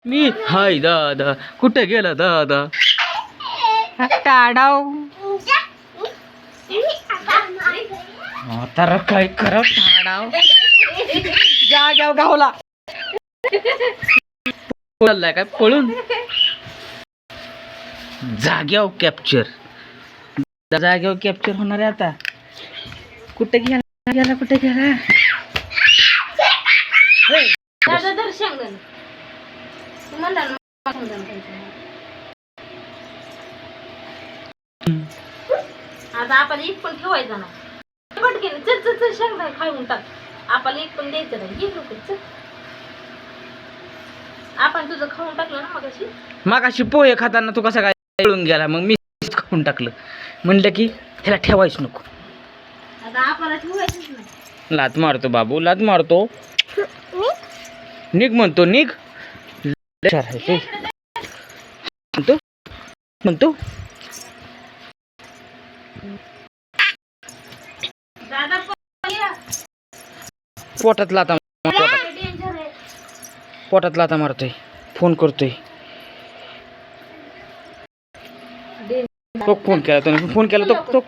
मी हाय दादा कुठे गेला दादा टाडाव तर काय कर टाडाव जाग्याव गावला चाललाय काय पळून जाग्यावर कॅप्चर जाग्यावर कॅप्चर होणार आहे आता कुठे गेला गेला कुठे गेला दादा दर्शन तुम्हाला आता आपण एक पण ठेवायचा नाही पटकेने चल चल चल शेंगदाणे खाऊन टाक आपल्याला एक पण द्यायचं नाही घे लोक चल आपण तुझं खाऊन टाकलं ना मगाशी मागाशी पोहे खाताना तू कसा काय पळून गेला मग मी खाऊन टाकलं म्हणलं की ह्याला ठेवायच नको आता आपल्याला ठेवायचंच नाही लात मारतो बाबू लात मारतो निघ म्हणतो निघ म्हणतो म्हणतो दादा पोटात लाता डेंजर आहे पोटात लाता मारतोय फोन करतोय तो फोन केला तुम्ही फोन केला तो